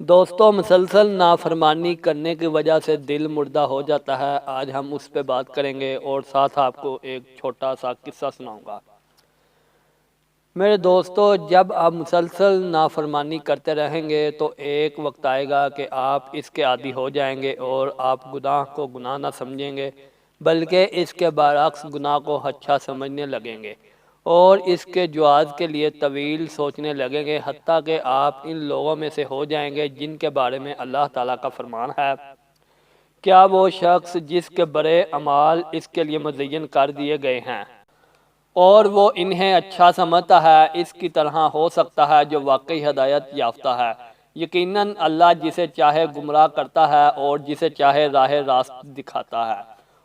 دوستوں، مسلسل نافرمانی کرنے کی وجہ سے دل مردہ ہو جاتا ہے۔ آج ہم اس پہ بات کریں گے اور ساتھ آپ کو ایک چھوٹا سا قصہ سناؤں گا۔ میرے دوستو، جب آپ مسلسل نافرمانی کرتے رہیں گے تو ایک وقت آئے گا کہ آپ اس کے عادی ہو جائیں گے اور آپ گناہ کو گناہ نہ سمجھیں گے، بلکہ اس کے برعکس گناہ کو اچھا سمجھنے لگیں گے اور اس کے جواز کے لیے طویل سوچنے لگیں گے، حتیٰ کہ آپ ان لوگوں میں سے ہو جائیں گے جن کے بارے میں اللہ تعالیٰ کا فرمان ہے، کیا وہ شخص جس کے برے اعمال اس کے لیے مزین کر دیے گئے ہیں اور وہ انہیں اچھا سمجھتا ہے، اس کی طرح ہو سکتا ہے جو واقعی ہدایت یافتہ ہے؟ یقیناً اللہ جسے چاہے گمراہ کرتا ہے اور جسے چاہے راہ راست دکھاتا ہے،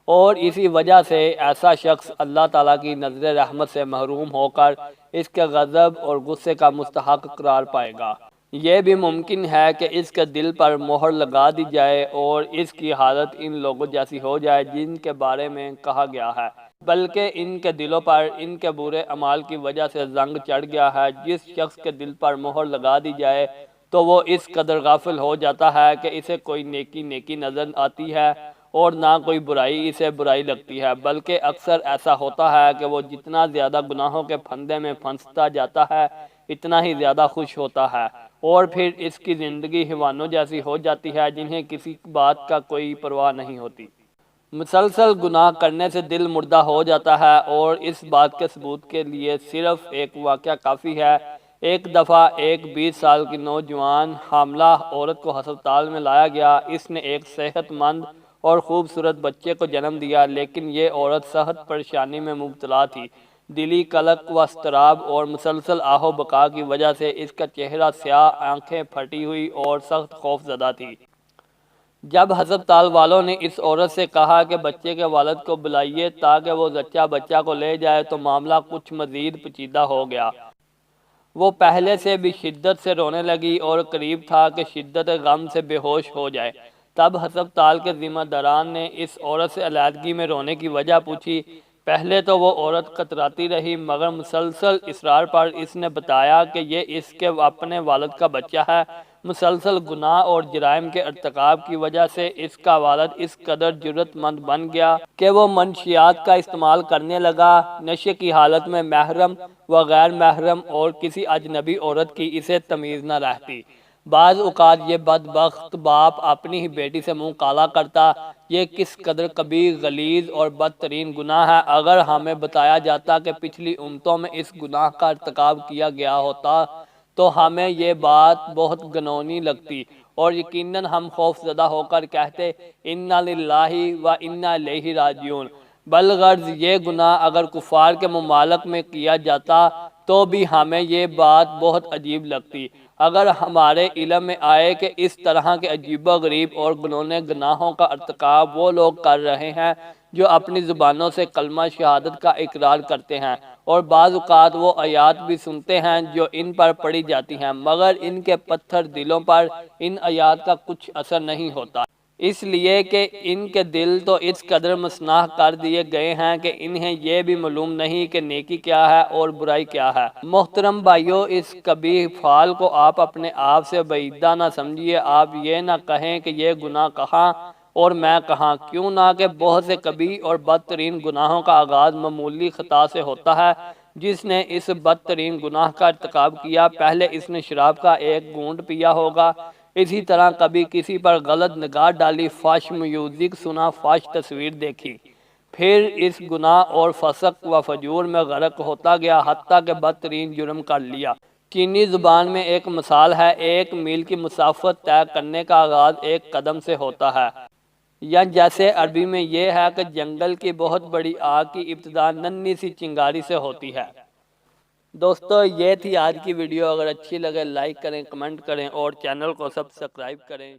اور اسی وجہ سے ایسا شخص اللہ تعالیٰ کی نظر رحمت سے محروم ہو کر اس کے غضب اور غصے کا مستحق قرار پائے گا۔ یہ بھی ممکن ہے کہ اس کے دل پر مہر لگا دی جائے اور اس کی حالت ان لوگوں جیسی ہو جائے جن کے بارے میں کہا گیا ہے، بلکہ ان کے دلوں پر ان کے برے اعمال کی وجہ سے زنگ چڑھ گیا ہے۔ جس شخص کے دل پر مہر لگا دی جائے تو وہ اس قدر غافل ہو جاتا ہے کہ اسے کوئی نیکی نظر آتی ہے اور نہ کوئی برائی اسے برائی لگتی ہے، بلکہ اکثر ایسا ہوتا ہے کہ وہ جتنا زیادہ گناہوں کے پھندے میں پھنستا جاتا ہے اتنا ہی زیادہ خوش ہوتا ہے، اور پھر اس کی زندگی حیوانوں جیسی ہو جاتی ہے جنہیں کسی بات کا کوئی پرواہ نہیں ہوتی۔ مسلسل گناہ کرنے سے دل مردہ ہو جاتا ہے، اور اس بات کے ثبوت کے لیے صرف ایک واقعہ کافی ہے۔ ایک دفعہ ایک 20 سال کی نوجوان حاملہ عورت کو ہسپتال میں لایا گیا۔ اس نے ایک صحت مند اور خوبصورت بچے کو جنم دیا، لیکن یہ عورت صحت پریشانی میں مبتلا تھی۔ دلی قلق و اضطراب اور مسلسل آہ و بکا کی وجہ سے اس کا چہرہ سیاہ، آنکھیں پھٹی ہوئی اور سخت خوف زدہ تھی۔ جب ہسپتال والوں نے اس عورت سے کہا کہ بچے کے والد کو بلائیے تاکہ وہ بچہ کو لے جائے تو معاملہ کچھ مزید پیچیدہ ہو گیا۔ وہ پہلے سے بھی شدت سے رونے لگی اور قریب تھا کہ شدت غم سے بے ہوش ہو جائے۔ تب ہسپتال کے ذمہ داران نے اس عورت سے علیحدگی میں رونے کی وجہ پوچھی۔ پہلے تو وہ عورت کتراتی رہی، مگر مسلسل اصرار پر اس نے بتایا کہ یہ اس کے اپنے والد کا بچہ ہے۔ مسلسل گناہ اور جرائم کے ارتکاب کی وجہ سے اس کا والد اس قدر جرأت مند بن گیا کہ وہ منشیات کا استعمال کرنے لگا۔ نشے کی حالت میں محرم و غیر محرم اور کسی اجنبی عورت کی اسے تمیز نہ رہتی۔ بعض اوقات یہ بدبخت باپ اپنی ہی بیٹی سے منہ کالا کرتا۔ یہ کس قدر کبیر، غلیظ اور بدترین گناہ ہے۔ اگر ہمیں بتایا جاتا کہ پچھلی امتوں میں اس گناہ کا ارتکاب کیا گیا ہوتا تو ہمیں یہ بات بہت گھناؤنی لگتی اور یقیناً ہم خوف زدہ ہو کر کہتے، انا للہ و انا الیہ راجعون۔ بالغرض یہ گناہ اگر کفار کے ممالک میں کیا جاتا تو بھی ہمیں یہ بات بہت عجیب لگتی۔ اگر ہمارے علم میں آئے کہ اس طرح کے عجیب و غریب اور گھناؤنے گناہوں کا ارتکاب وہ لوگ کر رہے ہیں جو اپنی زبانوں سے کلمہ شہادت کا اقرار کرتے ہیں، اور بعض اوقات وہ آیات بھی سنتے ہیں جو ان پر پڑھی جاتی ہیں، مگر ان کے پتھر دلوں پر ان آیات کا کچھ اثر نہیں ہوتا، اس لیے کہ ان کے دل تو اس قدر مسناح کر دیے گئے ہیں کہ انہیں یہ بھی معلوم نہیں کہ نیکی کیا ہے اور برائی کیا ہے۔ محترم بھائیو، اس قبیح فعل کو آپ اپنے آپ سے بعیدہ نہ سمجھیے۔ آپ یہ نہ کہیں کہ یہ گناہ کہاں اور میں کہاں، کیوں نہ کہ بہت سے کبیر اور بدترین گناہوں کا آغاز معمولی خطا سے ہوتا ہے۔ جس نے اس بدترین گناہ کا ارتکاب کیا، پہلے اس نے شراب کا ایک گھونٹ پیا ہوگا، اسی طرح کبھی کسی پر غلط نگاہ ڈالی، فحش میوزک سنا، فحش تصویر دیکھی، پھر اس گناہ اور فسق و فجور میں غرق ہوتا گیا حتیٰ کہ بدترین جرم کر لیا۔ چینی زبان میں ایک مثال ہے، ایک میل کی مسافت طے کرنے کا آغاز ایک قدم سے ہوتا ہے، یا جیسے عربی میں یہ ہے کہ جنگل کی بہت بڑی آگ کی ابتدا ننھی سی چنگاری سے ہوتی ہے۔ دوستو، یہ تھی آج کی ویڈیو۔ اگر اچھی لگے لائک کریں، کمنٹ کریں اور چینل کو سبسکرائب کریں۔